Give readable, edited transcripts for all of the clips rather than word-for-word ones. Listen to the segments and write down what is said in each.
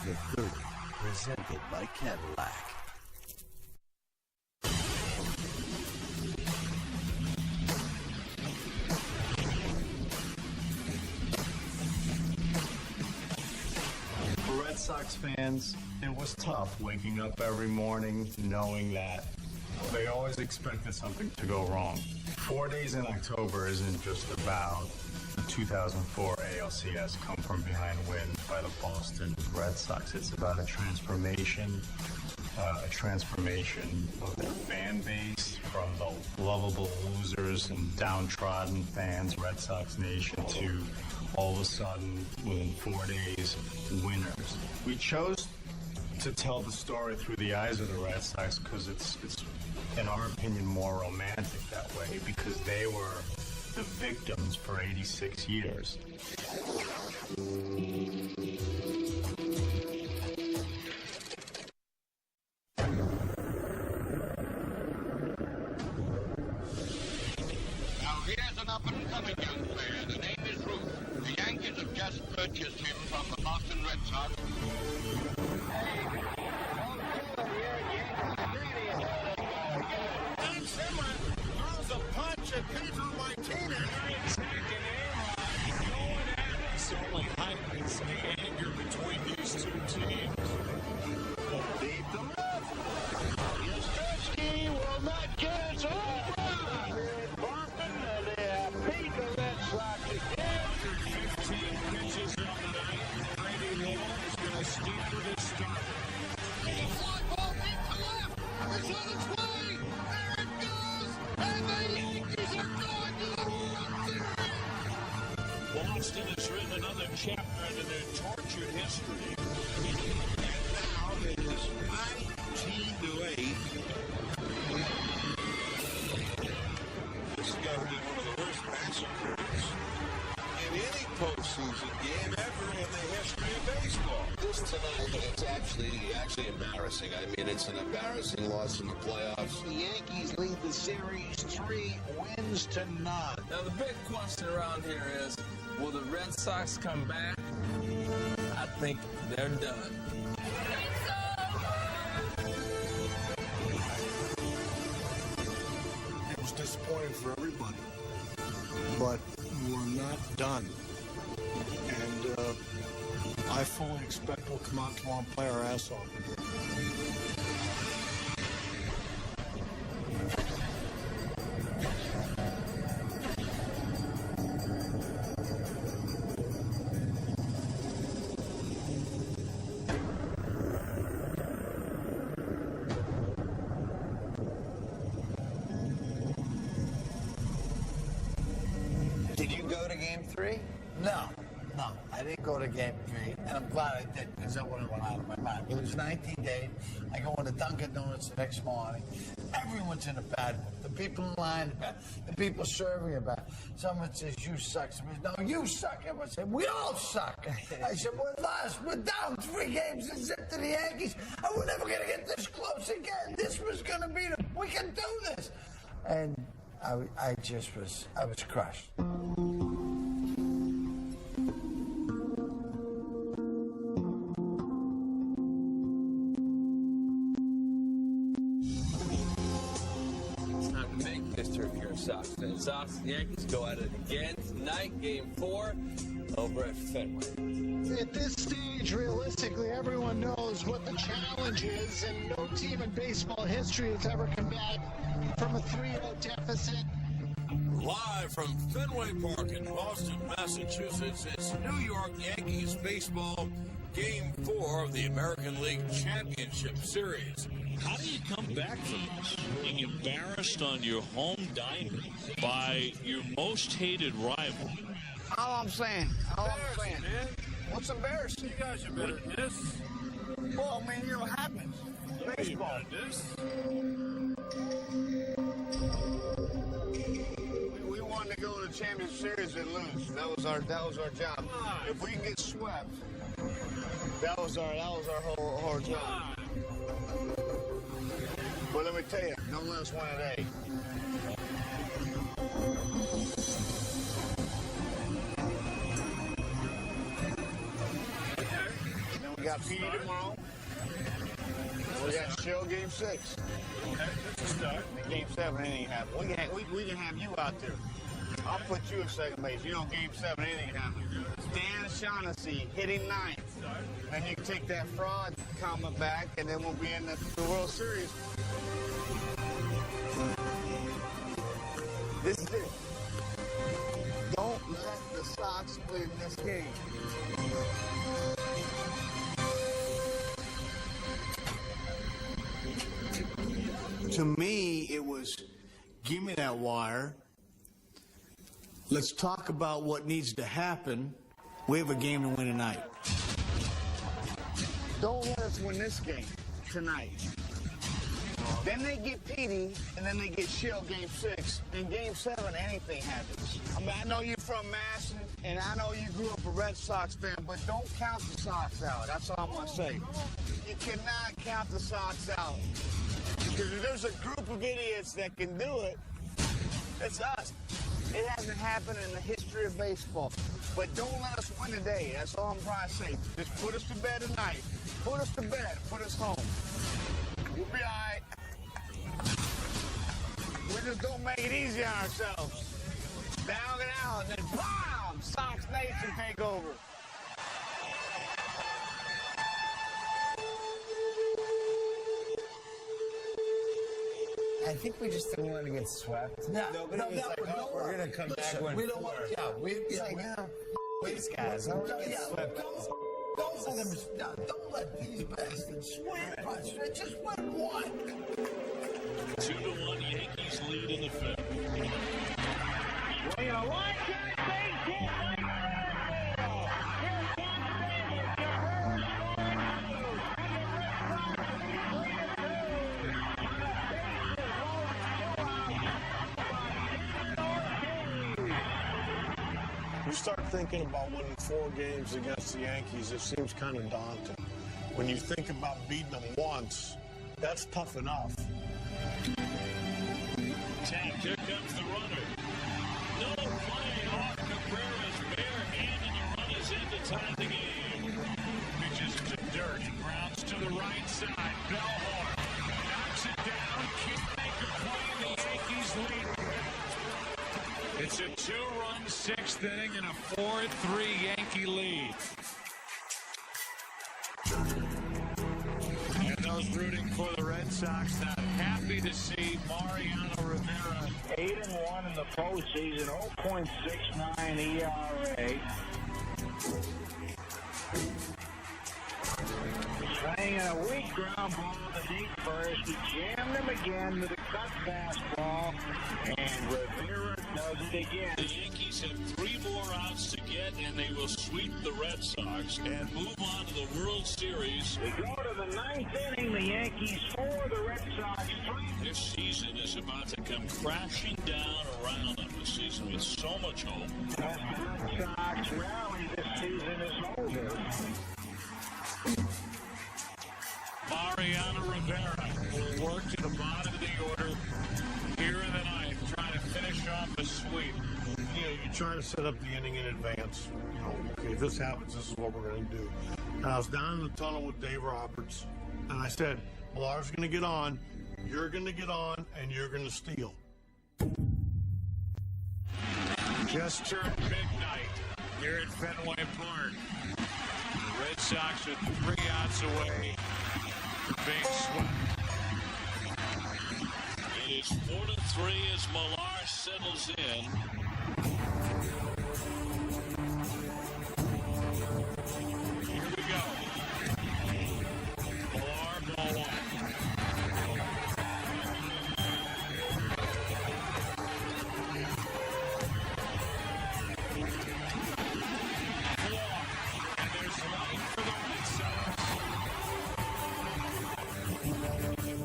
After 30, presented by Cadillac. For Red Sox fans, it was tough waking up every morning knowing that they always expected something to go wrong. 4 days in October isn't just about the 2004 ALCS come from behind win by the Boston Red Sox. It's about a transformation of their fan base from the lovable losers and downtrodden fans, Red Sox Nation, to all of a sudden, within 4 days, winners. We chose to tell the story through the eyes of the Red Sox because it's in our opinion, more romantic that way because they were the victims for 86 years. Now here's an up-and-coming young player. The name is Ruth. The Yankees have just purchased him from the Boston Red Sox. Certainly heightens the anger between these two teams. Beat the left. Yastrzemski will not get us over. Boston, they beat the Red Sox again. After 15 pitches on the night, Brady Hall is going to stand with his start. A fly ball beat the left. It's on its way. There it goes. And the Yankees are going to the World Series. Boston has written another chapter into their tortured history. And now it is 19-8. This is going to be one of the worst massacres in any postseason game ever in the history of baseball. This tonight, it's actually embarrassing. I mean, it's an embarrassing loss in the playoffs. The Yankees lead the series 3-0 to none. Now, the big question around here is, will the Red Sox come back? I think they're done. It was disappointing for everybody, but we're not done. And I fully expect we'll come out tomorrow and play our ass off. Did you go to Game 3? No, I didn't go to Game 3, and I'm glad I didn't, because that would have went out of my mind. It was 19 days. I go into Dunkin' Donuts the next morning. Everyone's in a bad mood. The people in line are bad. The people serving are bad. Someone says, you suck. Someone says, no, you suck. Everyone says, we all suck. I said, we're lost. We're down 3 games and zip to the Yankees, and we're never going to get this close again. This was going to be we can do this. And I was crushed. Sox. And Sox and Yankees go at it again tonight, Game 4, over at Fenway. At this stage, realistically, everyone knows what the challenge is, and no team in baseball history has ever come back from a 3-0 deficit. Live from Fenway Park in Boston, Massachusetts, it's New York Yankees baseball, Game 4 of the American League Championship Series. How do you come back from this? Being embarrassed on your home diamond by your most hated rival. All I'm saying, man. What's embarrassing? You guys are better than this. Well, I mean, you know what happens. Baseball. We wanted to go to the championship series and lose. That was our job. If we can get swept, that was our whole job. But let me tell you, don't let us win today. Then we got PD tomorrow. We got Shell Game 6. Okay, that's a start. And Game 7, anything can happen. We can have you out there. I'll put you in second base. You know, Game 7, anything can happen. Dan O'Shaughnessy hitting ninth. And you can take that fraud comment back, and then we'll be in the World Series. This is it. Don't let the Sox win this game. To me, it was, give me that wire. Let's talk about what needs to happen. We have a game to win tonight. Don't let us win this game tonight. Then they get Petey, and then they get Shell Game 6. In Game 7, anything happens. I mean, I know you're from Madison, and I know you grew up a Red Sox fan, but don't count the Sox out. That's all I'm going to say. You cannot count the Sox out. Because if there's a group of idiots that can do it, it's us. It hasn't happened in the history of baseball. But don't let us win today. That's all I'm trying to say. Just put us to bed tonight. Put us to bed. Put us home. We'll be all right. We just don't make it easy on ourselves. Down and out, and then BAM! Sox Nation take over. I think we just didn't want to get swept. No, we're going to come back when we don't want to. These guys. Don't let these bastards swing. Just win one. 2-1 Yankees lead in the fifth. You start thinking about winning 4 games against the Yankees, it seems kind of daunting. When you think about beating them once, that's tough enough. Tapped, here comes the runner. No play off Cabrera's bare hand, and the run is in to tie the game. Pitches to dirt, he grounds to the right side. Bellhorn knocks it down. Can't make a play, and the Yankees lead. It's a 2-run 6th inning and a 4-3 Yankee lead. And those rooting for the Red Sox not happy to see Mariano Rivera 8-1 in the postseason, 0.69 ERA. Swinging a weak ground ball to deep first. He jammed him again with a cut fastball, and Rivera does it again. The Yankees have 3 more outs to get, and they will sweep the Red Sox and move on to the World Series. We go to the 9th inning. The Yankees 4, the Red Sox 3. This season is about to come crashing down around them. This season with so much hope. The Red Sox rally this season is over. Mariano Rivera will work to the bottom of the order here in the ninth, trying to finish off the sweep. You know, you try to set up the inning in advance. You know, okay, if this happens, this is what we're going to do. And I was down in the tunnel with Dave Roberts, and I said, Millar's going to get on, you're going to get on, and you're going to steal. Just turned midnight here at Fenway Park. The Red Sox are 3 outs away from being swept. It is 4-3 as Millar settles in. Here we go. Millar, ball 1.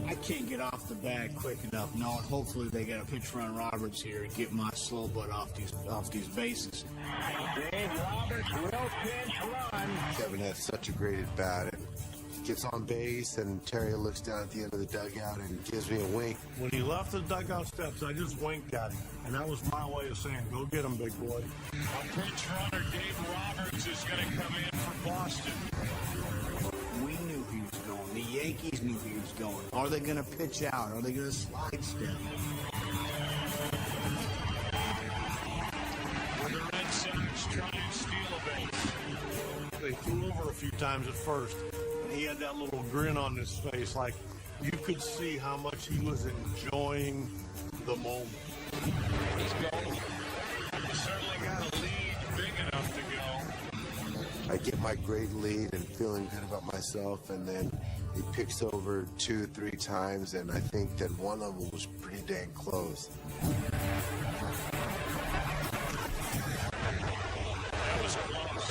I can't get off the bag quick enough. No, hopefully they got a pitch run Roberts here and get my slow butt off these bases. Dave Roberts will pinch run. Kevin has such a great at bat. Gets on base, and Terry looks down at the end of the dugout and gives me a wink. When he left the dugout steps, I just winked at him, and that was my way of saying, go get him, big boy. A pinch runner, Dave Roberts, is going to come in for Boston. Yankees knew he was going. Are they going to pitch out? Are they going to slide step? The Red Sox try and steal a base. They flew over a few times at first, and he had that little grin on his face, like you could see how much he was enjoying the moment. He's going. He certainly got a lead big enough to go. I get my great lead and feeling good about myself, and then he picks over 2-3 times, and I think that one of them was pretty dang close. That was close.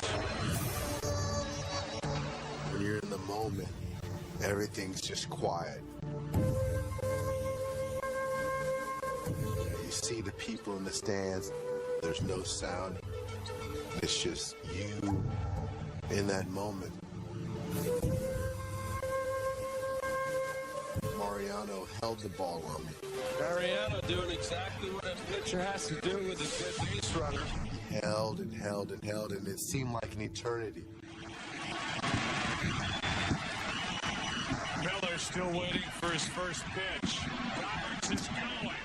When you're in the moment, everything's just quiet. You see the people in the stands, there's no sound. It's just you in that moment. Mariano held the ball on me. Mariano doing exactly what a pitcher has to do with a good base runner. He held and held and held, and it seemed like an eternity. Miller's still waiting for his first pitch. Roberts is going.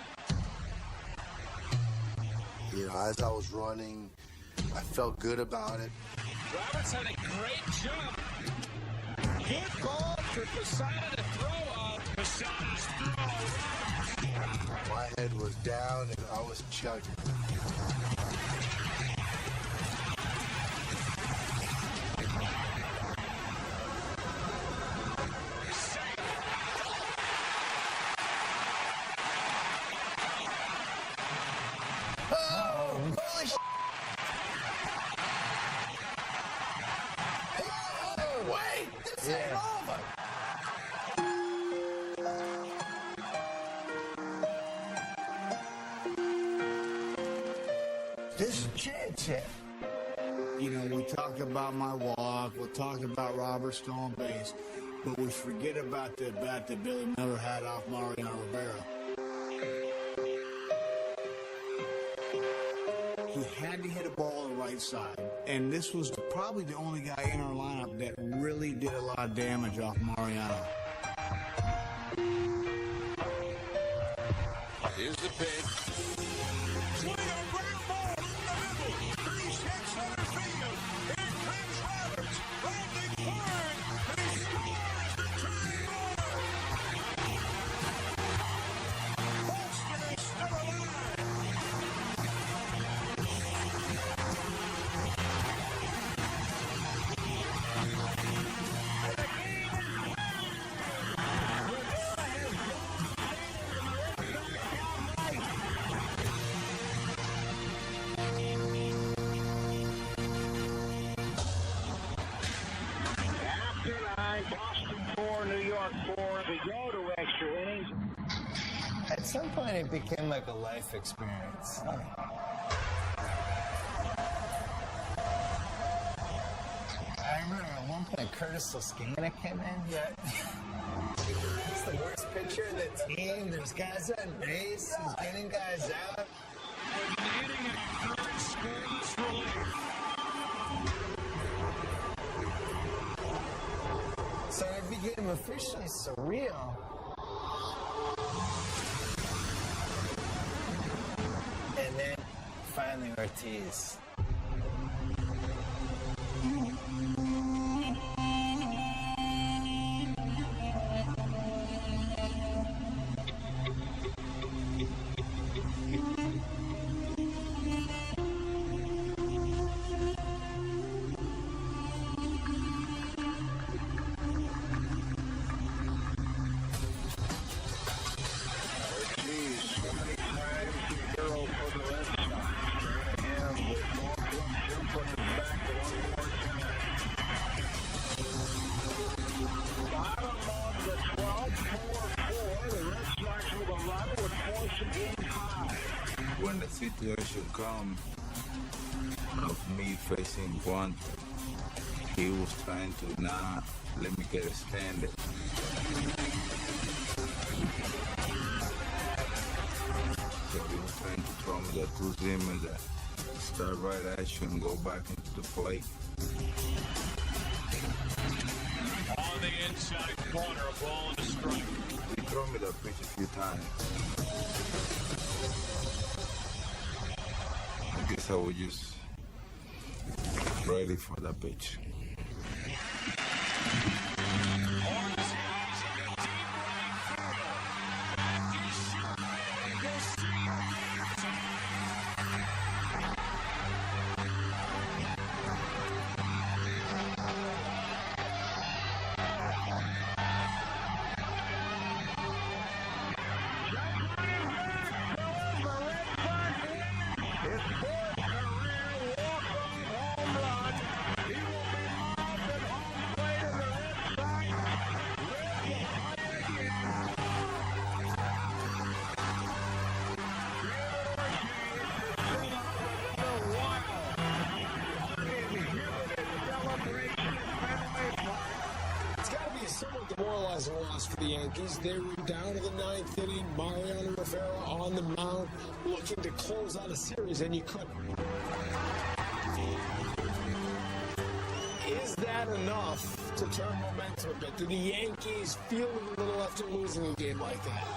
You know, as I was running, I felt good about it. Roberts had a great jump. Good ball for Posada to throw on. Posada's throw. My head was down, and I was chugging. This is chance hit. You know, we talk about my walk, we'll talk about Robert stolen base, but we forget about the bat that Billy Miller had off Mariano Rivera. He had to hit a ball on the right side, and this was probably the only guy in our lineup that really did a lot of damage off Mariano. Here's the pitch. Swing a ground ball in the middle. 36 center field. Here comes Roberts. Rounding third. And he scores the tying run. Boston is still alive. Boston 4, New York 4. We go to extra innings. At some point, it became like a life experience. I remember at one point Curtis Toscana came in. Yeah. He's the worst pitcher in the team. There's guys on base. He's getting guys out. Hitting a third scoreless relief. So it became officially surreal. And then finally Ortiz. When the situation come of me facing one, he was trying to not let me get extended. So he was trying to throw me the two seamers that start right at you and go back into the plate. On the inside corner, a ball and a strike. He threw me that pitch a few times. I guess I was just ready for that pitch. Loss for the Yankees. They were down to the ninth inning. Mariano Rivera on the mound, looking to close out a series, and you couldn't. Is that enough to turn momentum a bit? Do the Yankees feel a little after losing a game like that?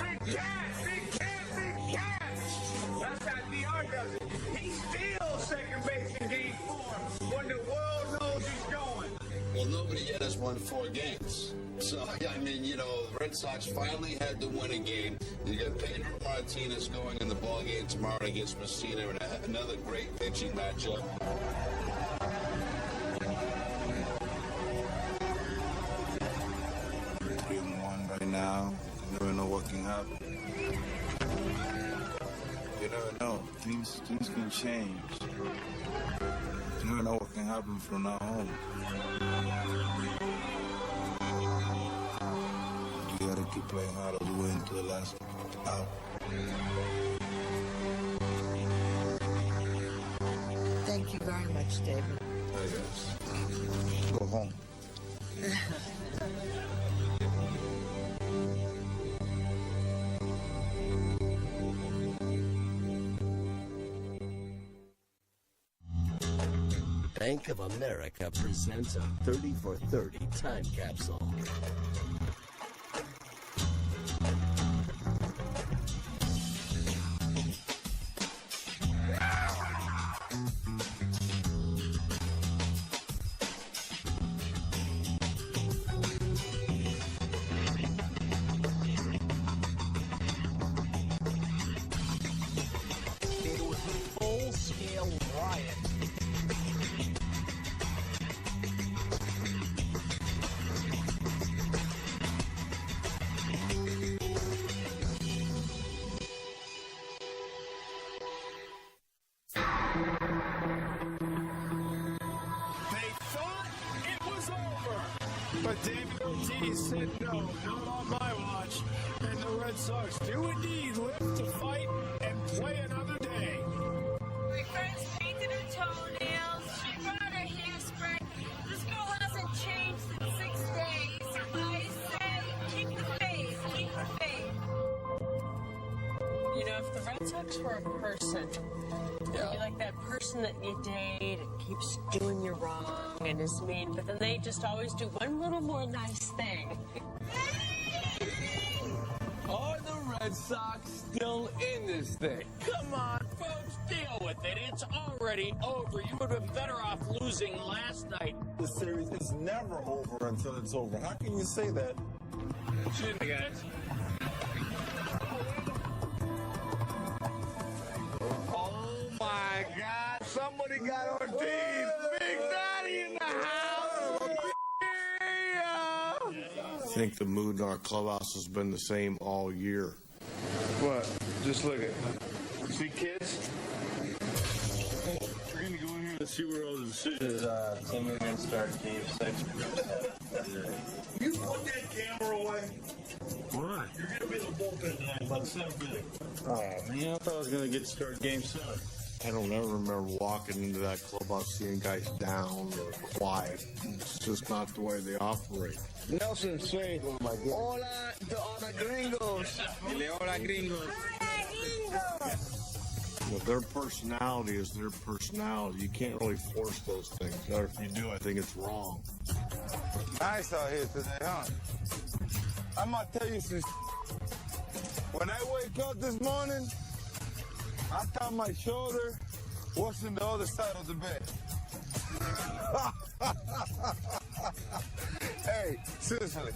Big catch! That's how DR does it. He steals second base in game 4 when the world knows he's going. Well, nobody yet has won 4 games. So, I mean, you know, the Red Sox finally had to win a game. You got Pedro Martinez going in the ball game tomorrow against Messina in another great pitching matchup. 3-1 right now. You never know what can happen. You never know. Things can change. You never know what can happen from now on. You gotta keep playing hard to win to the last out. Thank you very much, David. I guess. Go home. Bank of America presents a 30 for 30 time capsule. It was a full-scale riot. But David Ortiz said no, not on my watch. And the Red Sox do indeed live to fight and play another day. My friend's painted her toenails. She brought her hairspray. This girl hasn't changed in 6 days. I say, keep the faith. Keep the faith. You know, if the Red Sox were a person, it'd be like that person that you date and keeps doing you wrong and is mean, but then they just always do one little more nice thing. Are the Red Sox still in this thing? Come on, folks, deal with it. It's already over. You would have been better off losing last night. The series is never over until it's over. How can you say that? Excuse me, guys. Oh my God! Somebody got Ortiz. Big Daddy in the house. I think the mood in our clubhouse has been the same all year. What? Just look at. See, kids. We're gonna go in here and see where all the decisions. Tim, we're going to start game 6. You put that camera away. Why? You're gonna be in the bullpen tonight, about 7:30. Oh, man, I thought I was going to get started game 7. I don't ever remember walking into that clubhouse seeing guys down or quiet. It's just not the way they operate. Nelson, say, hola to all the gringos. Hola, gringos. You know, their personality is their personality. You can't really force those things. Or if you do, I think it's wrong. Nice out here today, huh? I'm gonna tell you some. When I wake up this morning, I thought my shoulder was on the other side of the bed. Hey, seriously,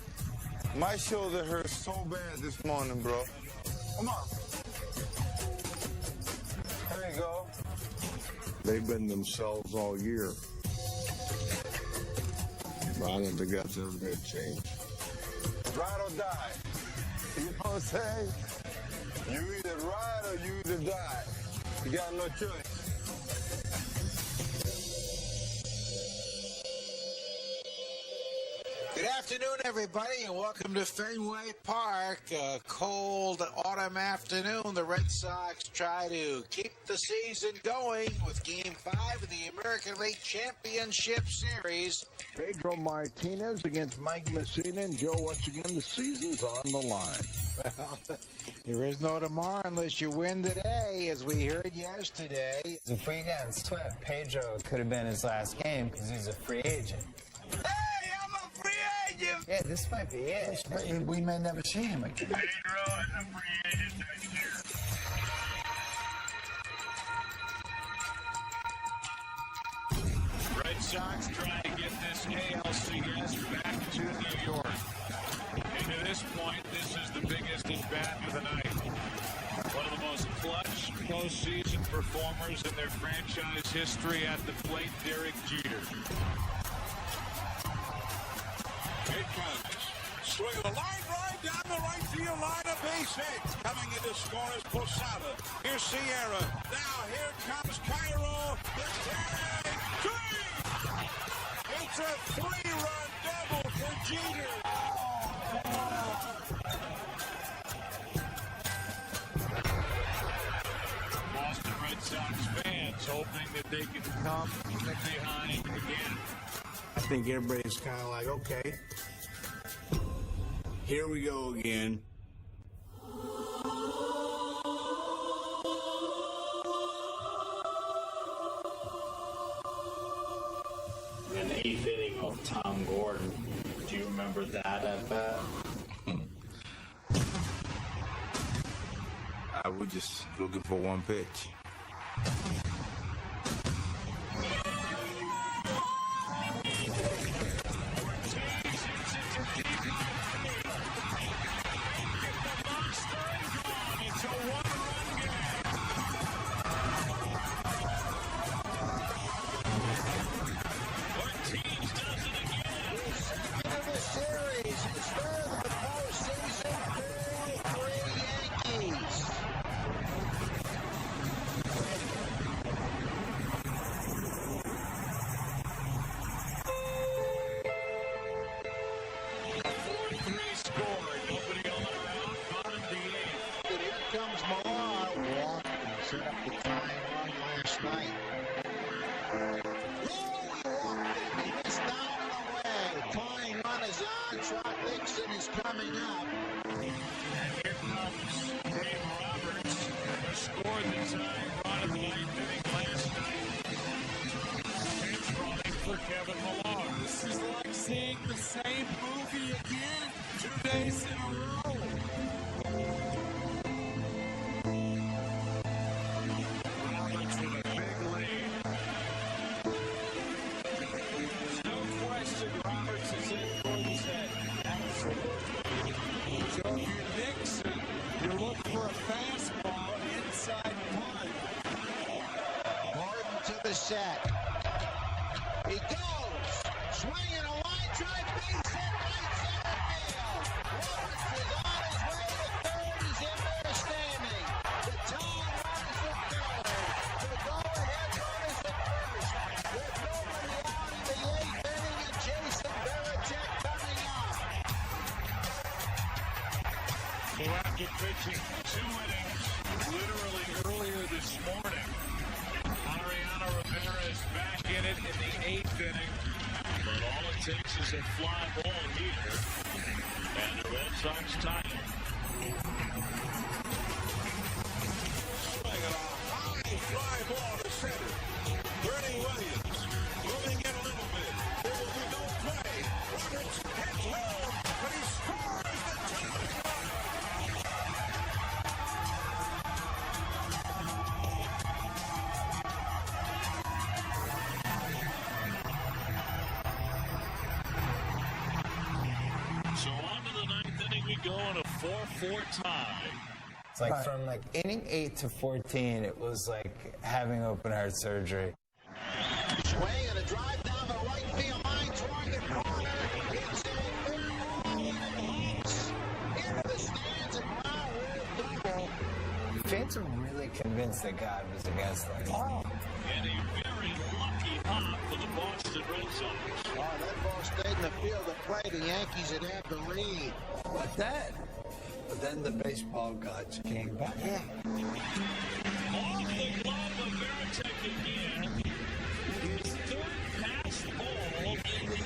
my shoulder hurts so bad this morning, bro. Come on. There you go. They've been themselves all year. But I don't think that's ever going to change. Ride or die. You know what I'm saying? You either ride or you either die. You got no choice. Good afternoon, everybody, and welcome to Fenway Park. A cold autumn afternoon. The Red Sox try to keep the season going with Game 5 of the American League Championship Series. Pedro Martinez against Mike Messina. And Joe, once again, the season's on the line. Well, there is no tomorrow unless you win today, as we heard yesterday. If we get swept, Pedro could have been his last game because he's a free agent. Yeah, this might be it. We may never see him again. Pedro is a free agent next year. Red Sox trying to get this ALCS back to New York. And to this point, this is the biggest at-bat of the night. One of the most clutch postseason performers in their franchise history at the plate, Derek Jeter. It comes. Swing of a line drive down the right field line, a base hit. Coming in to score is Posada. Here's Sierra. Now here comes Cairo. The tag. It's a three-run double for Jeter. Boston Red Sox fans hoping that they can come behind again. I think everybody's kind of like, okay, here we go again. An eighth inning of Tom Gordon. Do you remember that at bat? I was just looking for one pitch. Set. He goes. Swinging a line drive, base hit, right center field. Roberts is on his way to third. He's in there standing. The tie runs at third. The go-ahead run is at first. With nobody out in the eighth inning and Jason Varitek coming up. So after pitching 2 innings, literally earlier this morning, Rivera is back in it in the 8th inning, but all it takes is a fly ball here, and the Red Sox tie it. Swinging a high fly ball to center. Bernie Williams moving in a little bit. There will be no play. Roberts So on to the ninth inning we go in a 4-4 tie. It's like from like inning 8 to 14, it was like having open heart surgery. Swing and a drive down the right field line toward the corner. It's a into the stands and ground rule double. Fans are really convinced that God was against them. Oh. And a very lucky hop for the Boston Red Sox. Oh, that ball stayed in the field of play. The Yankees had had the lead. But then the baseball gods came back. Yeah. Off the glove of Veritek again. His third pass ball in the inning.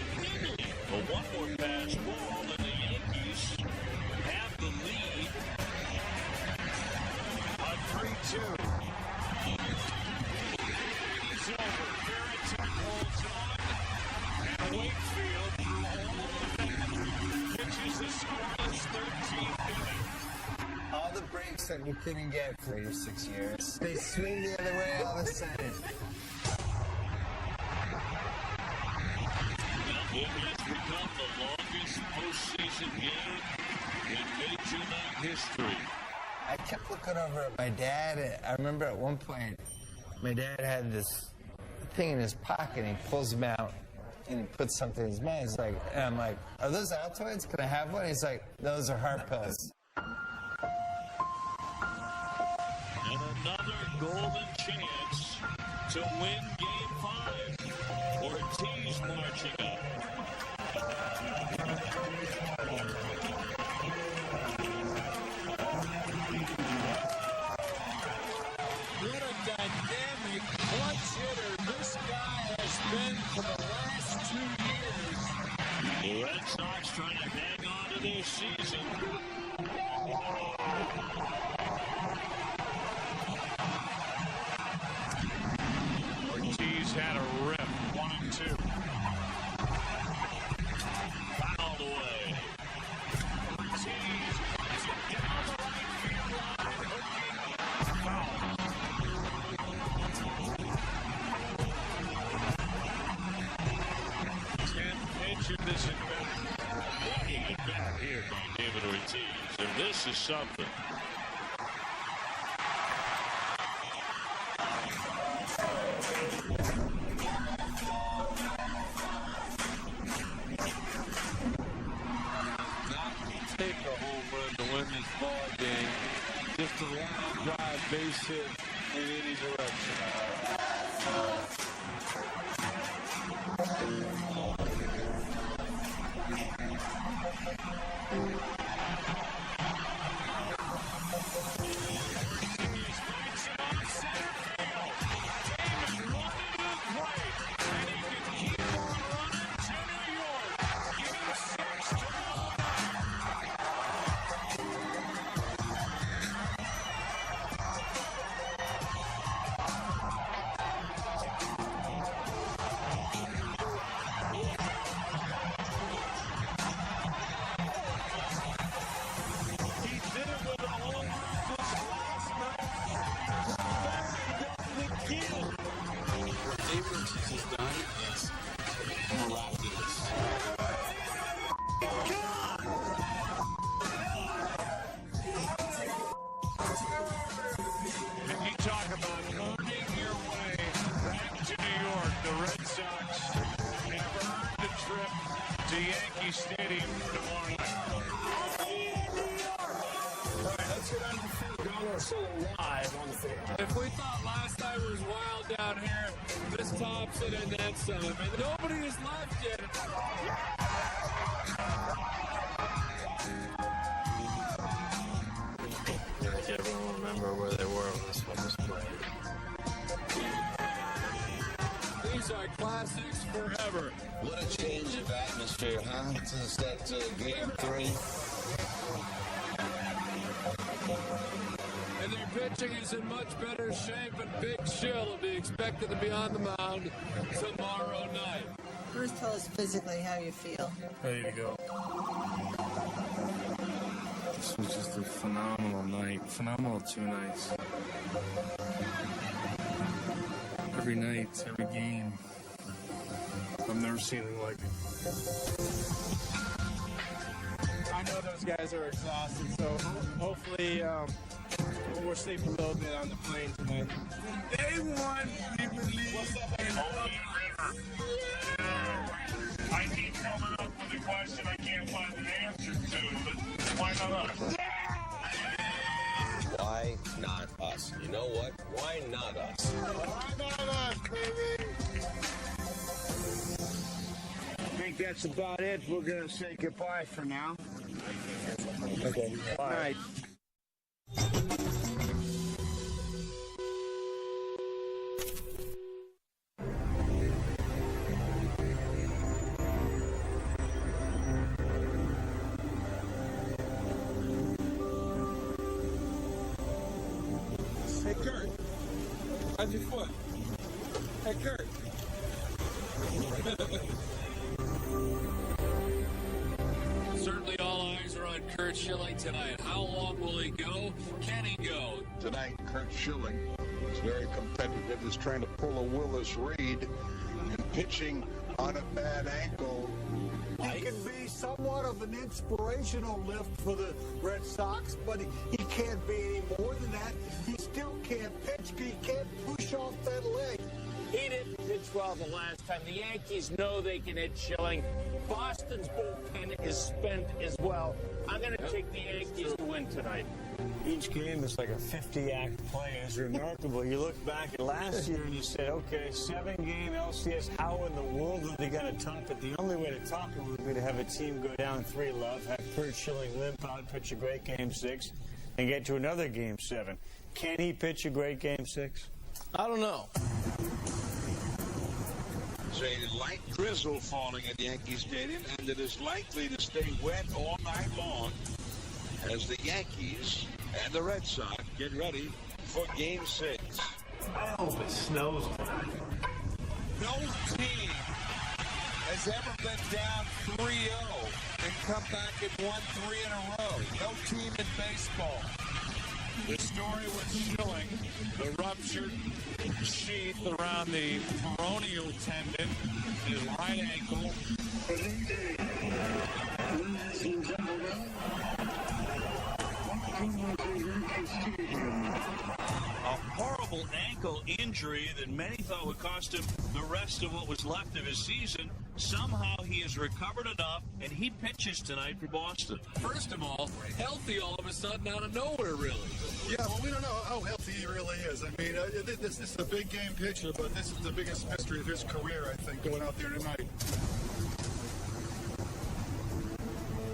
But one more pass ball, and the Yankees have the lead on 3-2. It's over. Veritek holds on, and Wakefield pitches the scoreless 13th inning. All the breaks that you couldn't get for your 6 years, they swing the other way all of a sudden. It has become the longest postseason game in Major League history. I kept looking over at my dad. I remember at one point, my dad had this thing in his pocket, and he pulls them out, and he puts something in his mouth. He's like, and I'm like, are those Altoids? Can I have one? He's like, those are heart pills. And another golden chance to win Game 5. Ortiz marching up. What a dynamic clutch hitter this guy has been for the last 2 years. The Red Sox trying to hang on to their season. Ortiz had a rip, 1-2. Fouled away. Ortiz puts it down the right field line, hooking, foul. 10 pitch of this at-bat. Lucky at-bat here by David Ortiz, and this is something. Take a home run to win this ball game. Just a long drive base hit in any direction. Yankee Stadium tomorrow night. Let's get on the field. We're still live on the field. If we thought last night was wild down here, this tops it and then some. And nobody is left yet. I can't even remember where they were when this one was played. These are classics forever. What a change of atmosphere, huh? Since that Game 3. And their pitching is in much better shape, and Big Shill will be expected to be on the mound tomorrow night. First, tell us physically how you feel. Ready to go. This was just a phenomenal night. Phenomenal 2 nights. Every night, every game. I've never seen anything like it. those guys are exhausted. So hopefully we'll sleep a little bit on the plane tonight. Day one, we believe I keep coming up with a question I can't find an answer to, but why not us? Why not us? You know what? Why not us? Why not us, baby? I think that's about it. We're going to say goodbye for now. Okay. All right. Hey, Kurt. How's your foot? Hey, Kurt. Certainly all eyes are on Kurt Schilling tonight. How long will he go? Can he go? Tonight, Kurt Schilling is very competitive. He's trying to pull a Willis Reed and pitching on a bad ankle. He can be somewhat of an inspirational lift for the Red Sox, but he can't be any more than that. He still can't pitch. He can't push off that leg. He didn't pitch well the last time. The Yankees know they can hit Schilling. Boston's bullpen is spent as well. I'm going to take the Yankees to win tonight. Each game is like a 50-act play. It's remarkable. You look back at last year and you said, okay, 7-game LCS, how in the world are they going to top it? The only way to top it would be to have a team go down 3-0, have Kurt Schilling limp out, pitch a great Game 6, and get to another Game 7. Can he pitch a great Game 6? I don't know. There's a light drizzle falling at Yankee Stadium, and it is likely to stay wet all night long as the Yankees and the Red Sox get ready for Game 6. I hope it snows. No team has ever been down 3-0 and come back and won 3 in a row. No team in baseball. The story with Schilling, the ruptured sheath around the peroneal tendon, his right ankle. A horrible ankle injury that many thought would cost him the rest of what was left of his season. Somehow he has recovered enough, and he pitches tonight for Boston. First of all, healthy all of a sudden out of nowhere, really. Yeah, well, we don't know how healthy he really is. I mean, this is a big game pitcher, but this is the biggest mystery of his career, I think, going out there tonight.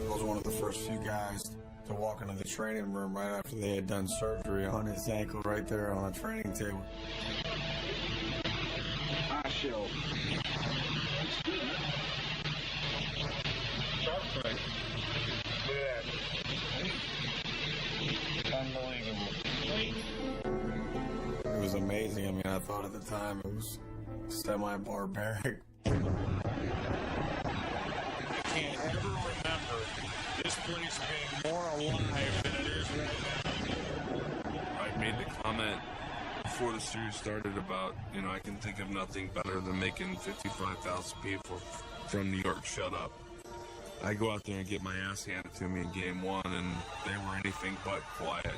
I was one of the first few guys to walk into the training room right after they had done surgery on his ankle right there on the training table. I show. Sharp play. Look at that. Unbelievable. It was amazing. I mean, I thought at the time it was semi-barbaric. I can't ever remember this place being more alive than it is right now. I made the comment before the series started about, I can think of nothing better than making 55,000 people from New York shut up. I go out there and get my ass handed to me in Game 1, and they were anything but quiet.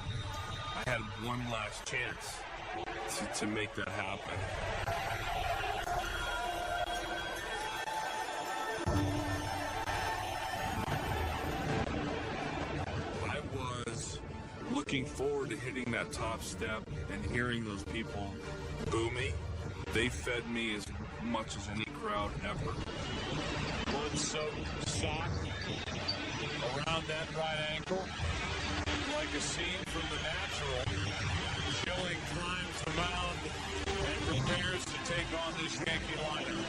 I had one last chance to make that happen. I was looking forward to hitting that top step and hearing those people boo me. They fed me as much as any crowd ever. Blood-soaked sock around that right ankle, like a scene from The Natural. Schilling climbs the mound and prepares to take on this Yankee lineup.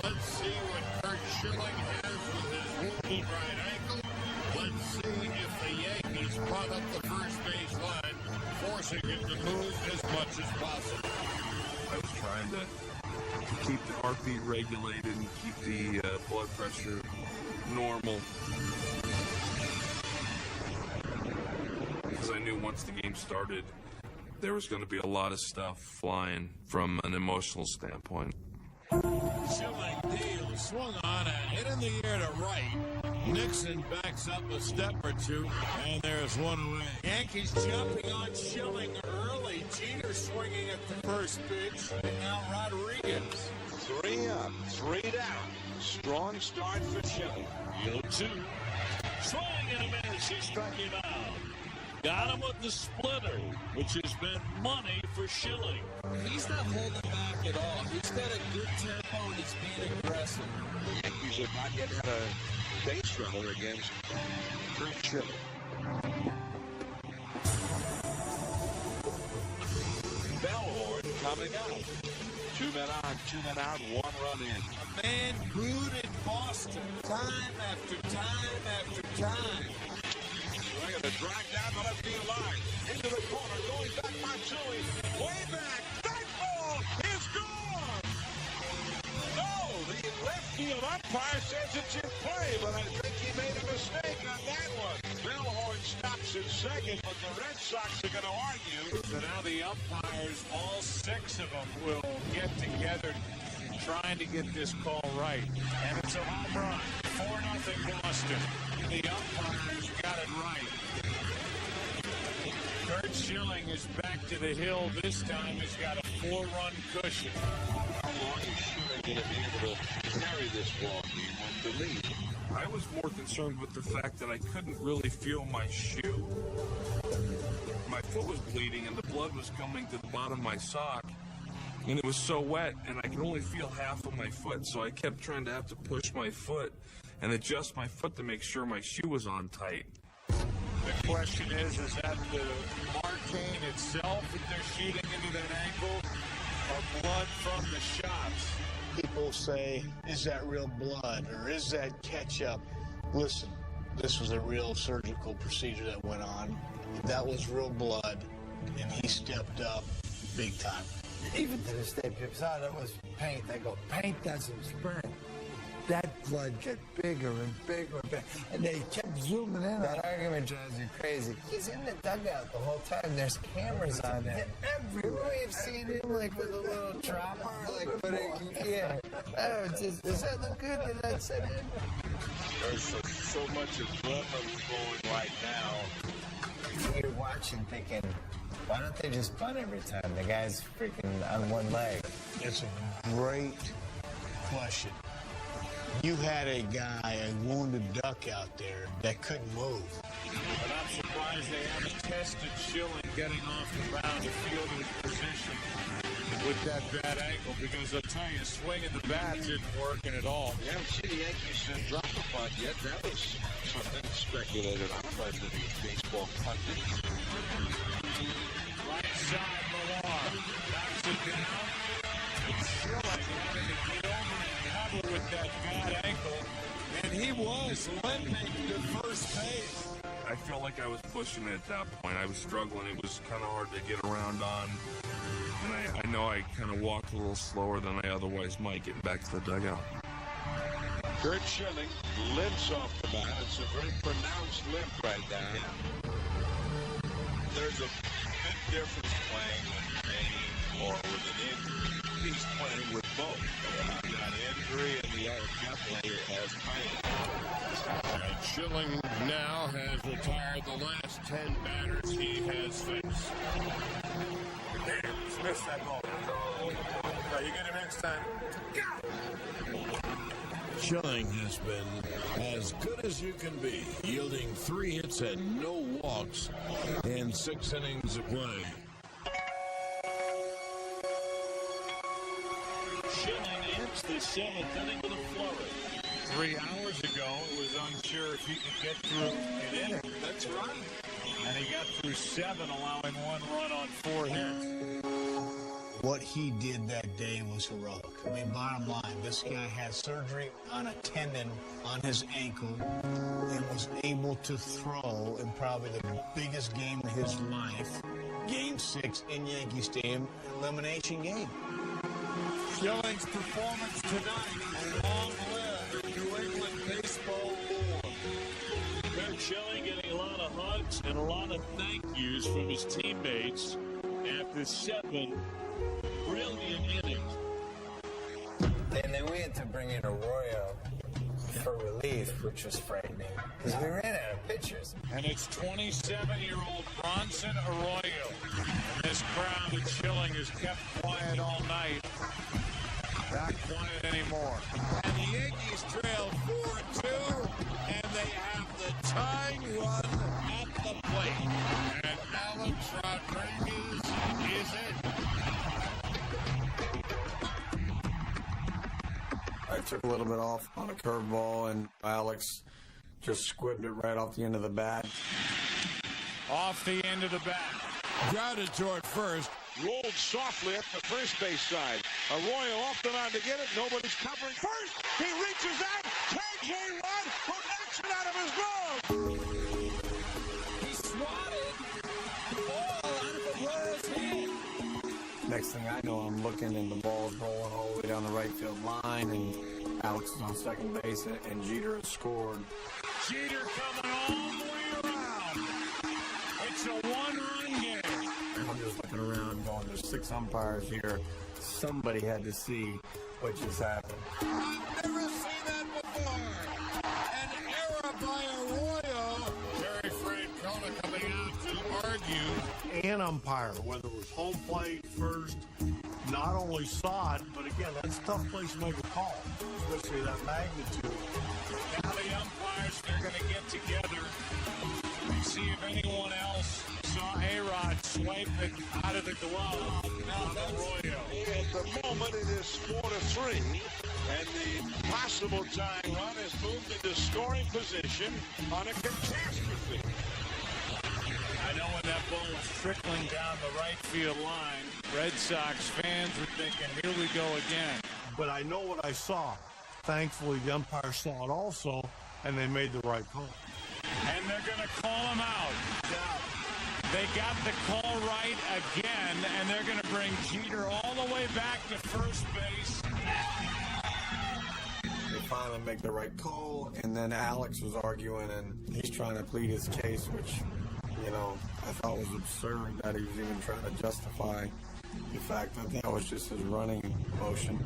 Let's see what Kurt Schilling has with his wounded right ankle. Let's see if the Yankees brought up the first base line, forcing him to move as much as possible. I was trying to keep the heartbeat regulated and keep the blood pressure normal. Because I knew once the game started, there was going to be a lot of stuff flying from an emotional standpoint. Schilling deal, swung on and hit in the air to right. Nixon backs up a step or two, and there's one away. Yankees jumping on Schilling early. Jeter swinging at the first pitch, and now Rodriguez. 3 up, 3 down. Strong start for Schilling. 0-2. Swing and a miss. He struck him out. Got him with the splitter, which has been money for Schilling. He's not holding back at all. He's got a good tempo and he's being aggressive. The Yankees have not yet had a base runner against Kurt Schilling. Bellhorn coming out. 2 men on, 2 men out, 1 run in. A man brewed in Boston time after time after time. They're going to drive down the left field line. Into the corner, going back Matsui. Way back. That ball is gone. No, the left field umpire says it's in play, but I think he made a mistake on that one. Bellhorn stops at second, but the Red Sox are going to argue. So now the umpires, all 6 of them, will get together trying to get this call right. And it's a home run. 4-0 Boston. The umpires got it right. Kurt Schilling is back to the hill. This time he's got a 4-run cushion. How long is Schilling going to be able to carry this ball game with the lead? I was more concerned with the fact that I couldn't really feel my shoe. My foot was bleeding and the blood was coming to the bottom of my sock. And it was so wet and I could only feel half of my foot. So I kept trying to have to push my foot and adjust my foot to make sure my shoe was on tight. The question is that the marquine itself that they're shooting into that ankle or blood from the shots? People say, is that real blood or is that ketchup? Listen, this was a real surgical procedure that went on. That was real blood, and he stepped up big time. Even to this day, people thought it was paint. They go, paint doesn't spread. That blood get bigger and bigger and bigger. And they kept zooming in. That argument drives you crazy. He's in the dugout the whole time. There's cameras on there. Everywhere. We've seen him like with a little dropper, like putting, yeah. Oh, does that look good? Did that set in? There's so much adrenaline going right now. You're watching thinking, why don't they just bunt every time? The guy's freaking on one leg. It's a great question. You had a guy, a wounded duck out there that couldn't move. But I'm surprised they haven't tested Schilling getting off the mound to field his position with that bad ankle, because I'll tell you, swinging the bat didn't work at all. You haven't seen the Yankees drop a bunt yet. That was something speculated on by the baseball pundits. Right side, Millar. Backs it down. And Schilling having to get over and cover with that bad ankle. And he was limping to first base. I felt like I was pushing it at that point. I was struggling. It was kind of hard to get around on. And I know I kind of walked a little slower than I otherwise might getting back to the dugout. Kurt Schilling limps off the mound. It's a very pronounced limp right now. There's a big difference playing with pain or with an injury. He's playing with both. He's got injury and the other player has pain. And Schilling now has retired the last 10 batters he has faced. Missed that ball. You get him next time. Schilling has been as good as you can be, yielding 3 hits and no walks in 6 innings of play. Schilling ends the 7th inning with a flurry. 3 hours ago, it was unsure if he could get through an inning. That's right. And he got through 7, allowing 1 run on 4 hits. What he did that day was heroic. I mean, bottom line, this guy had surgery on a tendon on his ankle and was able to throw in probably the biggest game of his life, Game 6 in Yankee Stadium, elimination game. Schilling's performance tonight, long live New England baseball lore. Kurt Schilling getting a lot of hugs and a lot of thank yous from his teammates after 7 brilliant innings. And they went had to bring in Arroyo for relief, which was frightening because we ran out of pitchers. And it's 27-year-old Bronson Arroyo. This crowd at Schilling is kept quiet all night. Not quiet anymore. And the Yankees trail 4-2, and they have the tying run at the plate. And Alex Rodriguez is it. I took a little bit off on a curveball, and Alex just squibbed it right off the end of the bat. Off the end of the bat. Grounded toward first. Rolled softly up the first base side. Arroyo off the line to get it. Nobody's covering first. He reaches out, tags a run, who knocks it out of his glove. He swatted the ball out of Arroyo's hand. Next thing I know, I'm looking, and the ball's rolling all the way down the right field line, and Alex is on second base, and Jeter has scored. Jeter coming all the way around. It's a one-run game. I'm just looking around going, there's 6 umpires here. Somebody had to see what just happened. I've never seen that before. An error by Arroyo. Terry Francona coming out to argue. An umpire, whether it was home plate, first, not only saw it, but again, that's a tough place to make a call, especially that magnitude. Now the umpires, they're going to get together and see if anyone else saw A-Rod swipe it out of the glove on Arroyo. At the moment, it is 4-3, and the possible tying run has moved into scoring position on a catastrophe. I know when that ball was trickling down the right field line, Red Sox fans were thinking, here we go again. But I know what I saw. Thankfully, the umpire saw it also, and they made the right call. And they're going to call him out. They got the call right again, and they're going to bring Jeter all the way back to first base. They finally make the right call, and then Alex was arguing, and he's trying to plead his case, which, you know, I thought was absurd that he was even trying to justify the fact that that was just his running motion.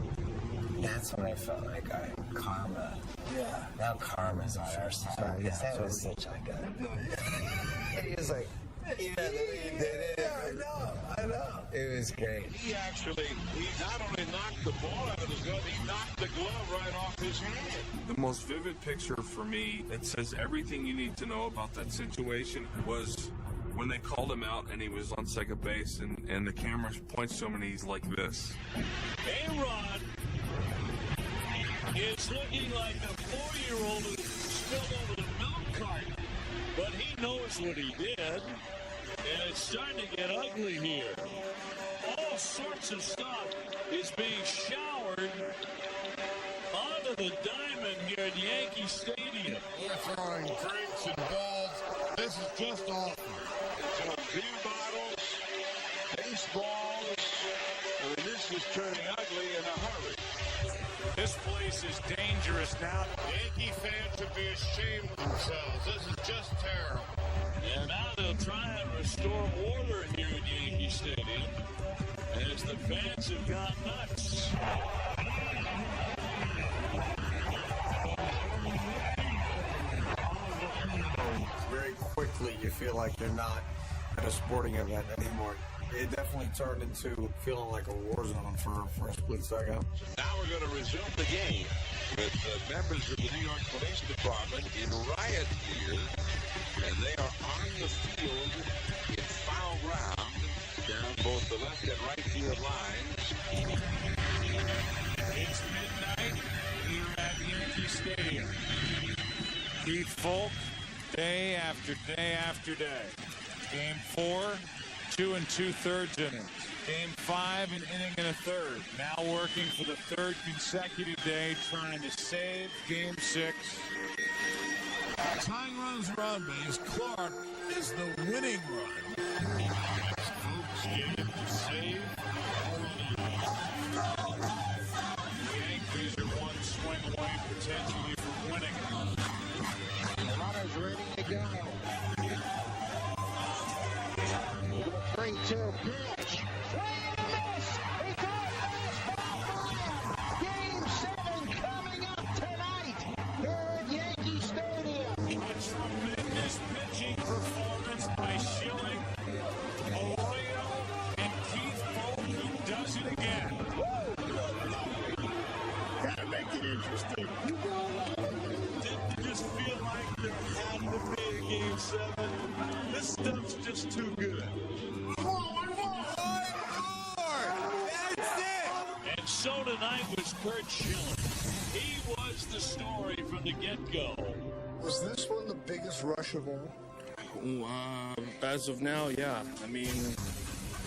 That's when I felt like karma. Yeah. Now karma's on our side. Yeah, that was such like a... He was like, yeah, he did it. I know. It was great. He not only knocked the ball out of his glove, he knocked the glove right off his hand. The most vivid picture for me that says everything you need to know about that situation was when they called him out and he was on second base and the camera points to him and he's like this. A-Rod is looking like a 4-year-old who spilled over the milk carton. But he knows what he did, and it's starting to get ugly here. All sorts of stuff is being showered onto the diamond here at Yankee Stadium. They're throwing drinks and balls. This is just awful. So beer bottles, baseballs. I mean, this is turning ugly in a hurry. This place is dangerous now. Yankee fans should be ashamed of themselves. This is just terrible. And now they'll try and restore order here at Yankee Stadium as the fans have gone nuts. Very quickly, you feel like you're not at a sporting event anymore. It definitely turned into feeling like a war zone for a split second. Now we're going to resume the game with members of the New York Police Department in riot gear, and they are on the field in foul ground down both the left and right field lines. It's midnight here at Yankee Stadium. Keith Folk, day after day after day. Game 4, 2 2/3 innings. Game 5, an inning and a third. Now working for the third consecutive day, trying to save Game 6. Tying runs are on base. Clark is the winning run. Folks get it to save. The Yankees are one swing away potentially from winning. The runner's ready to go. 3-2 pitch. Swing and a miss. He caught baseball. Game 7 interesting. Didn't just feel like there had to be a Game 7. This stuff's just too good. And so tonight was Kurt Schilling. He was the story from the get-go. Was this one the biggest rush of all? As of now, yeah. I mean,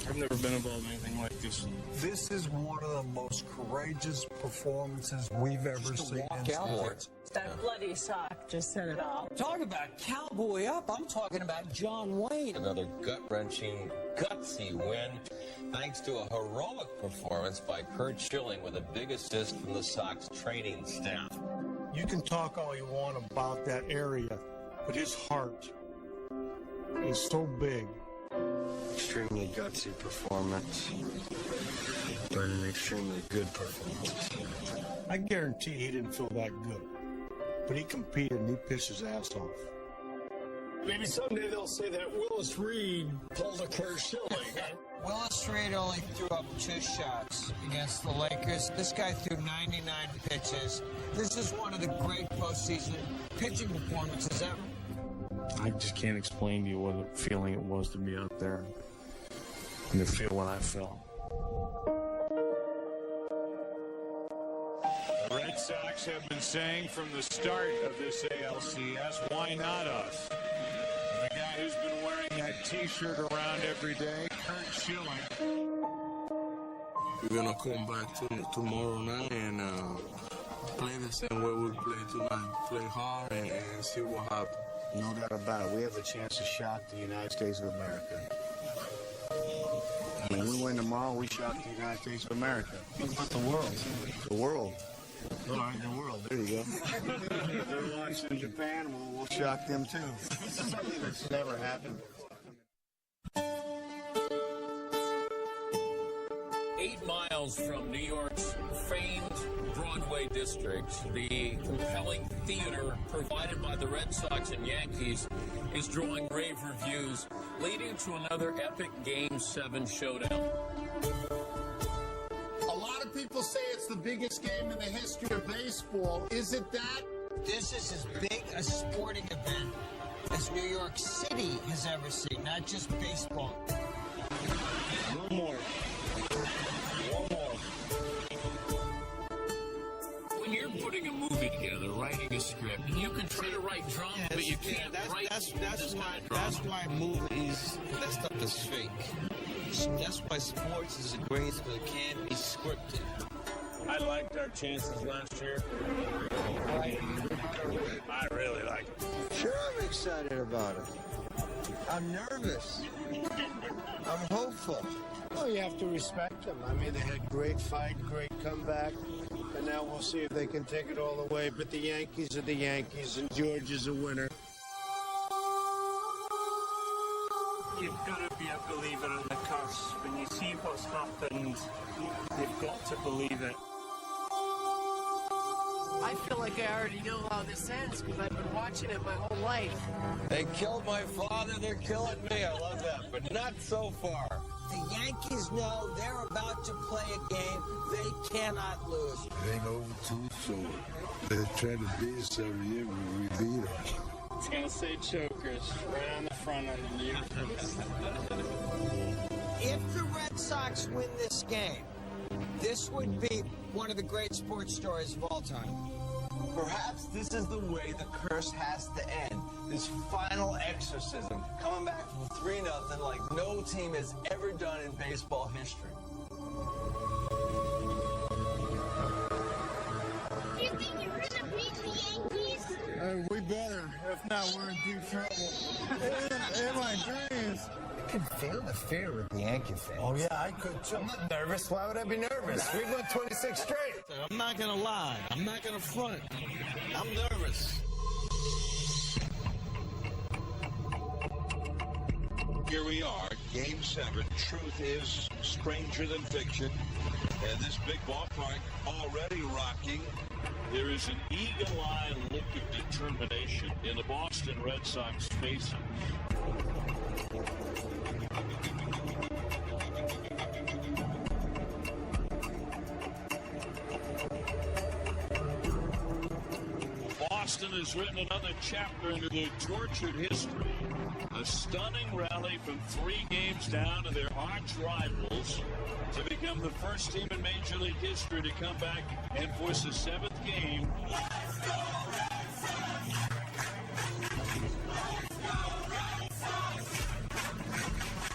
I've never been involved in anything like this. This is one of the most courageous performances we've ever seen in sports. That bloody sock just said it all. Talk about cowboy up. I'm talking about John Wayne. Another gut-wrenching, gutsy win, thanks to a heroic performance by Kurt Schilling with a big assist from the Sox training staff. You can talk all you want about that area, but his heart is so big. Extremely gutsy performance, but an extremely good performance. I guarantee he didn't feel that good, but he competed and he pitched his ass off. Maybe someday they'll say that Willis Reed pulled a Kurt Schilling. Willis Reed only threw up 2 shots against the Lakers. This guy threw 99 pitches. This is one of the great postseason pitching performances ever. I just can't explain to you what a feeling it was to be out there and to feel what I felt. The Red Sox have been saying from the start of this ALCS, why not us? And the guy who's been wearing that T-shirt around every day, Kurt Schilling. We're gonna come back tomorrow night and play the same way we play tonight. Play hard and see what happens. No doubt about it. We have a chance to shock the United States of America. When we win tomorrow, we shock the United States of America. What about the world? The world. All right, the world. There you go. If they're watching Japan, we'll shock them too. It's never happened. 8 miles from New York's famed Broadway district, the compelling theater provided by the Red Sox and Yankees is drawing rave reviews, leading to another epic Game 7 showdown. A lot of people say it's the biggest game in the history of baseball. Is it that? This is as big a sporting event as New York City has ever seen, not just baseball. One more. When you're putting a movie together, writing a script, you can try to write drama, but you can't write That's why movies, that stuff is fake. That's why sports is great, because it can't be scripted. I liked our chances last year. I really like it. Sure, I'm excited about it. I'm nervous. I'm hopeful. Well, you have to respect them. I mean, they had great fight, great comeback, and now we'll see if they can take it all the way. But the Yankees are the Yankees, and George is a winner. You've got to be a believer in the curse. When you see what's happened, you've got to believe it. I feel like I already know how this ends because I've been watching it my whole life. They killed my father, they're killing me. I love that, but not so far. The Yankees know they're about to play a game they cannot lose. It ain't over too soon. They try to beat us every year, but we beat them. It's going to say chokers right on the front of the uniforms. If the Red Sox win this game, this would be one of the great sports stories of all time. Perhaps this is the way the curse has to end. This final exorcism, coming back from 3-0 like no team has ever done in baseball history. You think you're gonna beat the Yankees? We better. If not, we're in deep trouble. In my dreams. I can feel the fear with the Yankee fans. Oh, yeah, I could too. I'm not nervous. Why would I be nervous? We've won 26 straight. I'm not going to lie. I'm not going to front. I'm nervous. Here we are, Game 7. Truth is stranger than fiction. And this big ballpark already rocking. There is an eagle-eye look of determination in the Boston Red Sox faces. Boston has written another chapter into their tortured history. A stunning rally from 3 games down to their arch rivals to become the first team in Major League history to come back and force a 7th game.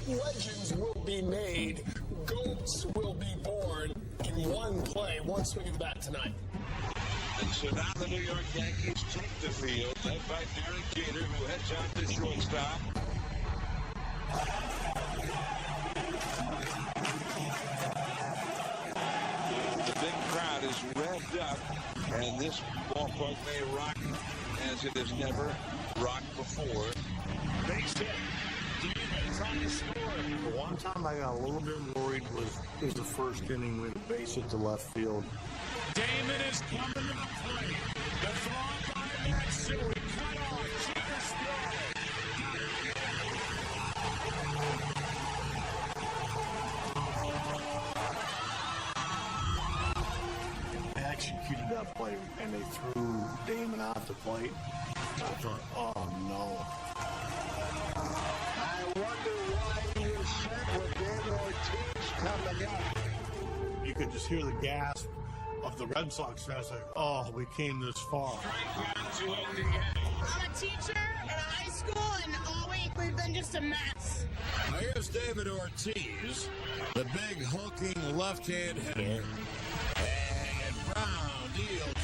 Legends will be made. Goats will be born in one play, one swing of the bat tonight. And so now the New York Yankees take the field, led by Derek Jeter, who heads out to shortstop. The big crowd is revved up, and this ballpark may rock as it has never rocked before. Base hit. Trying to score. The one time I got a little bit worried was the first inning with a base hit to left field. Damon is coming to the plate. The throw by Matsui. Cut off. Jeter's They executed that play and they threw Damon off the plate. I thought, oh no. I wonder why he was sent with David Ortiz coming up. You could just hear the gasp of the Red Sox fans like, oh, we came this far. I'm a teacher in a high school, and all week we've been just a mess. Now here's David Ortiz, the big hulking left-hand hitter. And Brown deals.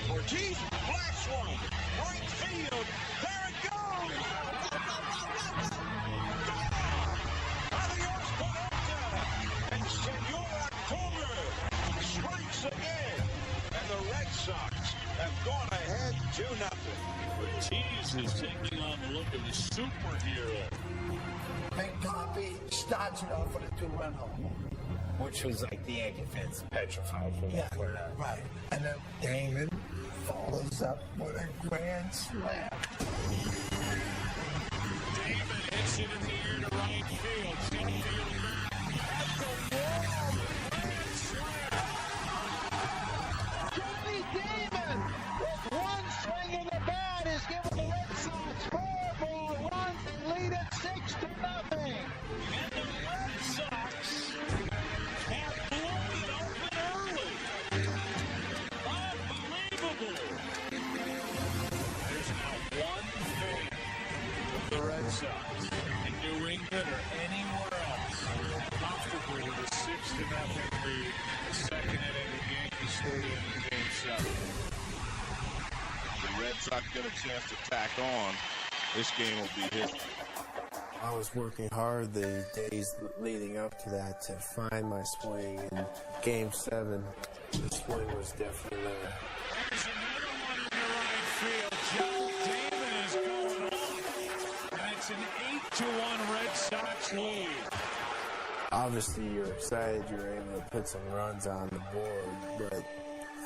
Ortiz, flash one, right field, there it goes! Adios, Bonanza! And Senor October strikes again, and the Red Sox have gone ahead 2-0. Ortiz is taking on the look of the superhero. Big Poppy starts it off with a 2-run home. Which was like the Yankee fans petrified from Yeah, right. And then Damon follows up with a grand slam. Damon hits it in the air to right field. Center field back. At the wall. Grand slam. Johnny Damon, with one swing of the bat, is giving the Red Sox 4 more runs and lead it 6-0. And the Red Sox have blown it open early. Unbelievable. There's now one thing of the Red Sox in New England or anywhere else comfortably with a 6-0 lead. The second inning of Yankee Stadium in Game 7. The Red Sox get a chance to tack on. This game will be history. I was working hard the days leading up to that to find my swing. In Game 7, the swing was definitely there. There's another one in the right field. Joe Damon is going off. And it's an 8-1 Red Sox lead. Obviously, you're excited you're able to put some runs on the board, but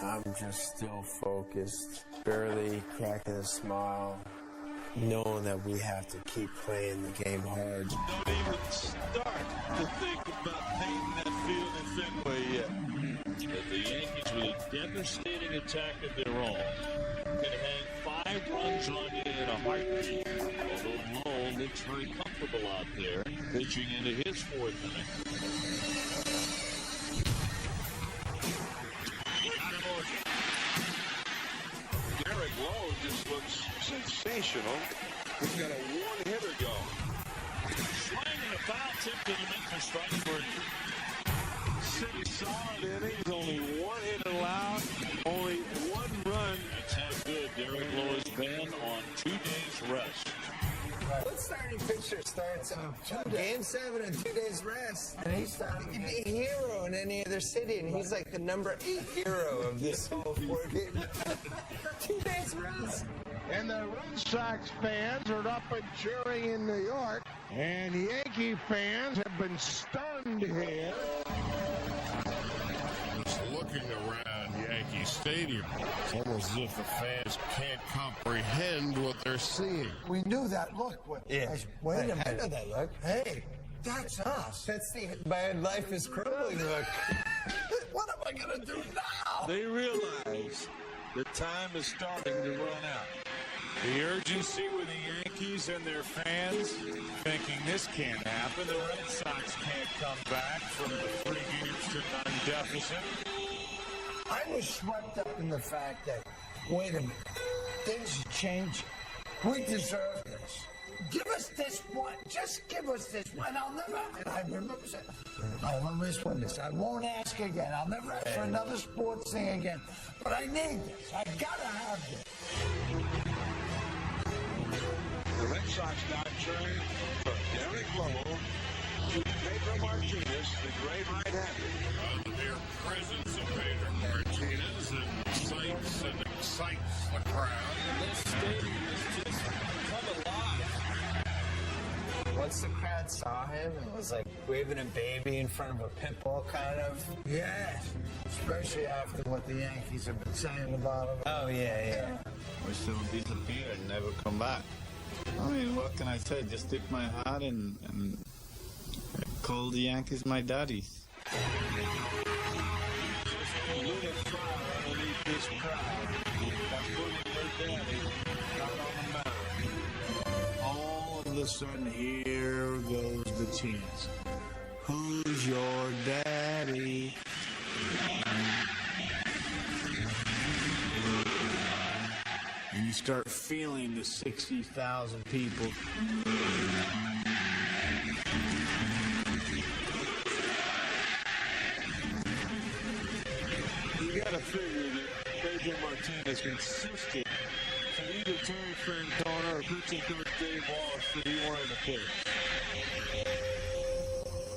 I'm just still focused, barely cracking a smile, knowing that we have to keep playing the game hard. Don't even start to think about painting that field in Fenway yet. But the Yankees, with a devastating attack of their own, can hang 5 runs on you in a heartbeat. Although Lowell looks very comfortable out there, pitching into his 4th inning. Derek Lowe just looks sensational. He's got a one-hitter going. Swinging a foul tip to the Memphis strike for 6 solid innings, only 1 hit allowed, only 1 run. That's how good Derek Lowe has been on 2 days rest. What starting pitcher starts in Game 7 and 2 days rest? And he's starting a hero in any other city, and he's like the number 8 hero of this whole 4-game. 2 days rest. And the Red Sox fans are up and cheering in New York. And Yankee fans have been stunned here. Just looking around Yankee Stadium, it's almost as if the fans can't comprehend what they're seeing. We knew that look. Wait a minute. I know that look. Hey, that's us. That's the my life is crumbling look. What am I going to do now? They realize The time is starting to run out. The urgency with the Yankees and their fans thinking this can't happen. The Red Sox can't come back from the 3-game deficit. I was swept up in the fact that, wait a minute, things are changing. We deserve this. Give us this one. Just give us this one. And I'll never, and I remember saying, I'll always win this. I won't ask again. I'll never ask for another sports thing again. But I need this. I gotta have this. The Red Sox now turn from Derek Lowe to Pedro Martinez, the great right-hander. The mere presence of Pedro Martinez incites and excites the crowd. This stadium has just come alive. Once the crowd saw him, it was like waving a baby in front of a pit bull, kind of. Yes. Especially after what the Yankees have been saying about him. Oh, yeah. Wish they would disappear and never come back. I mean, what can I say? Just tip my hat and call the Yankees my daddies. All of a sudden, here goes the chance. Who's your daddy? And you start feeling the 60,000 people. You got to figure that Pedro Martinez consisted from either Terry Francona or pitching coach Dave Walsh that he wanted to pitch.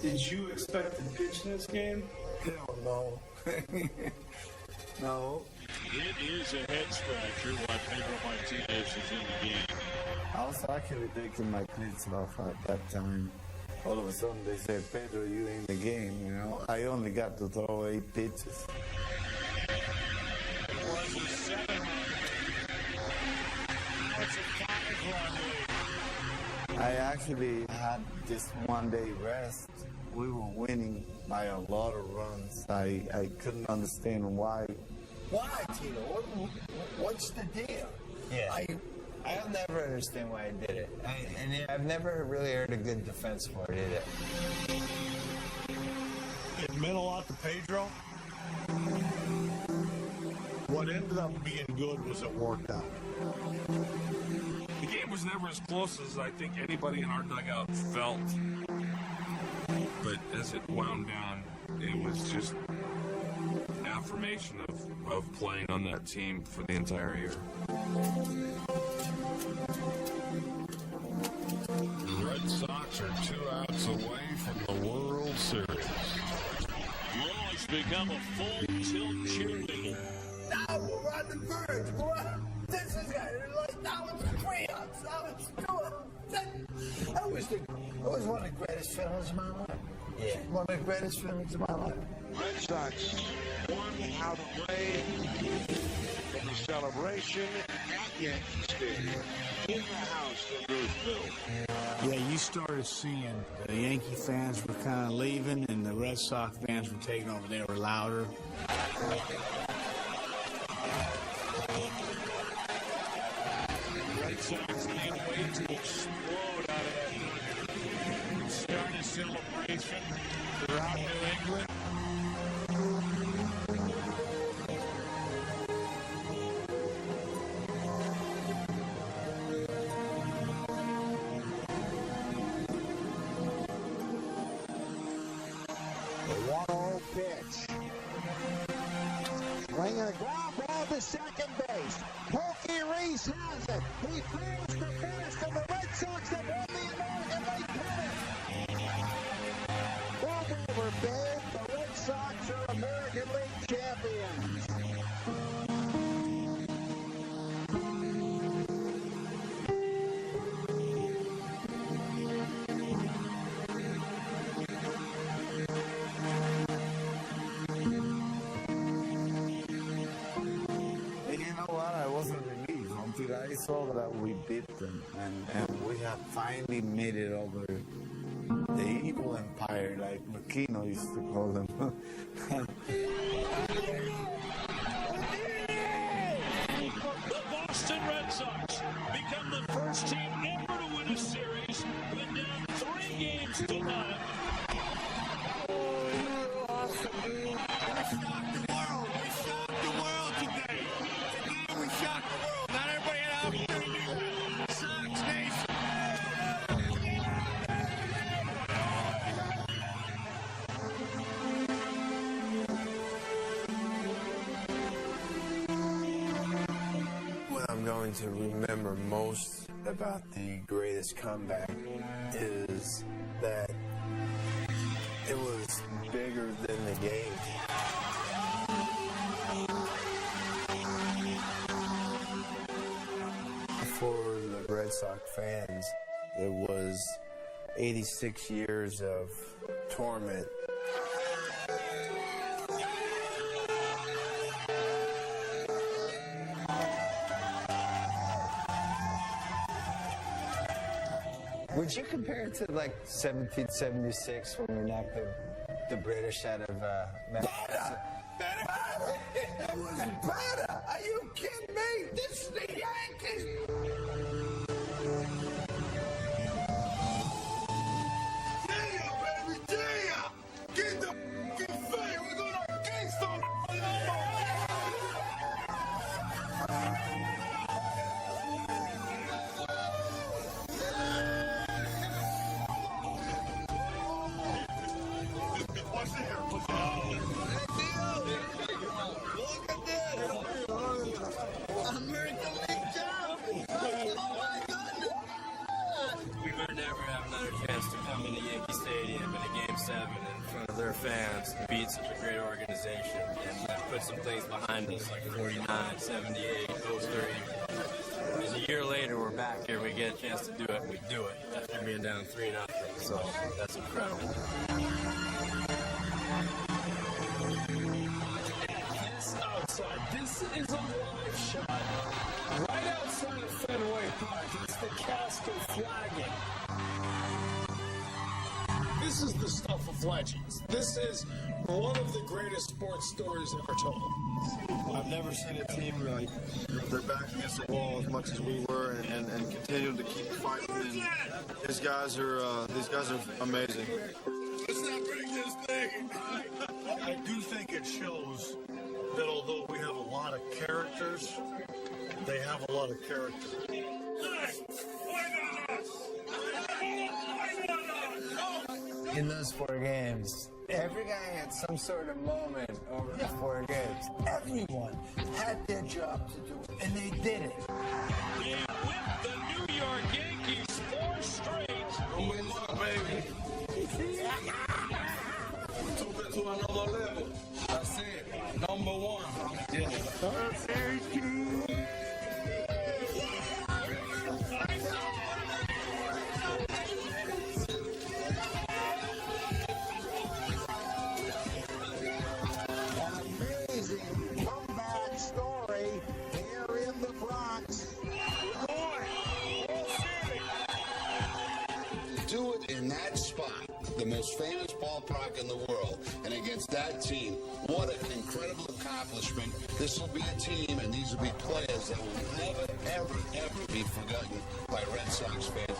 Did you expect to pitch this game? Hell no. No. It is a head scratcher why Pedro Martinez is in the game. I was actually taking my cleats off at that time. All of a sudden they said, Pedro, you in the game, you know. I only got to throw 8 pitches. It was a 7-run. Now it's a 5-run lead. I actually had just 1 day rest. We were winning by a lot of runs. I couldn't understand why. Why, Tito? What's the deal? Yeah. I'll never understand why I did it. I've never really heard a good defense for it either. It meant a lot to Pedro. What ended up being good was it worked out. The game was never as close as I think anybody in our dugout felt. But as it wound down, it was just affirmation of playing on that team for the entire year. The Red Sox are 2 outs away from the World Series. Rowe has become a full-tilt cheerleader. Now we're on the verge. This is like now it's 3 outs. Now it's 2 outs. That was one of the greatest feelings of my life. Yeah. One of the greatest feelings of my life. Red Sox 1 out away from the celebration at Yankee Stadium in the house of Ruthville. Yeah, you started seeing the Yankee fans were kind of leaving and the Red Sox fans were taking over. They were louder. Red Sox can't wait to explode out of that. Start a celebration throughout New England. The 1-0 pitch. Swinging a ground ball to second base. Pokey Reese has it. He throws the first of the Red Sox that won the American League pennant. Move over, babe. The Red Sox are American League champions. I saw that we beat them and we had finally made it over the evil empire, like Makino used to call them. going to remember most about the greatest comeback is that it was bigger than the game. For the Red Sox fans, it was 86 years of torment. Would you compare it to like 1776 when we knocked the British out of Better! It was better! Are you kidding me? This is the Yankees! Yeah, baby, yeah! Get the f***ing fame! We're gonna gangsta on What's the hair? Look at this! American League champion! Oh my goodness! We would never have another chance to come into Yankee Stadium in a Game 7 in front of their fans and beat such a great organization and put some things behind us like 49, 78, 03. And a year later, we're back here. We get a chance to do it, and we do it after being down 3-0. So that's incredible. This outside, this is a live shot. Right outside of Fenway Park, it's the casket flagging. This is the stuff of legends. This is one of the greatest sports stories ever told. I've never seen a team like their back against the wall as much as we were, and continue to keep fighting. And these guys are amazing. Let's not break this thing! I do think it shows that although we have a lot of characters, they have a lot of character. in those 4 games? Every guy had some sort of moment over the 4 games. Everyone had their job to do it, and they did it. And with the New York Yankees 4 straight. Don't win luck, baby. We took it to another level. That's it. Number 1. Yeah. Comeback story here in the Bronx. Do it in that spot, the most famous ballpark in the world, and against that team. What an incredible accomplishment. This will be a team, and these will be players that will never, ever, ever be forgotten by Red Sox fans.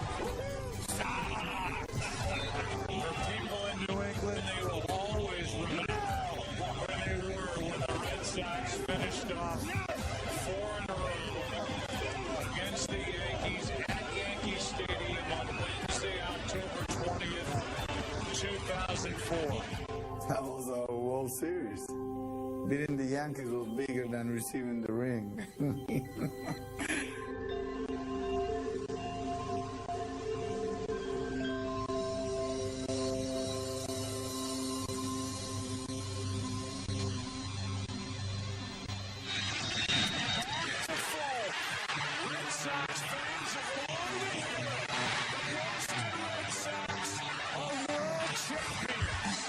For people in New England, they will always remember where they were when the Red Sox finished off 4 in a row against the Yankees at Yankee Stadium on Wednesday, October 20th, 2004. That was our World Series. Beating the Yankees was bigger than receiving the ring. Red Sox fans of long live the Boston Red Sox are world champions.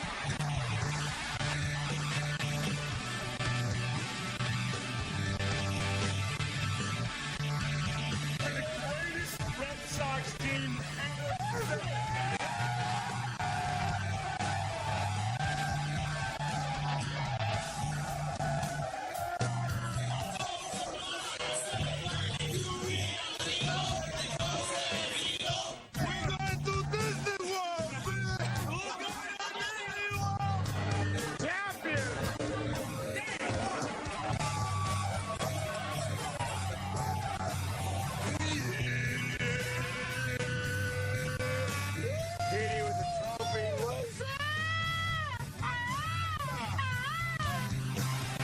The greatest Red Sox team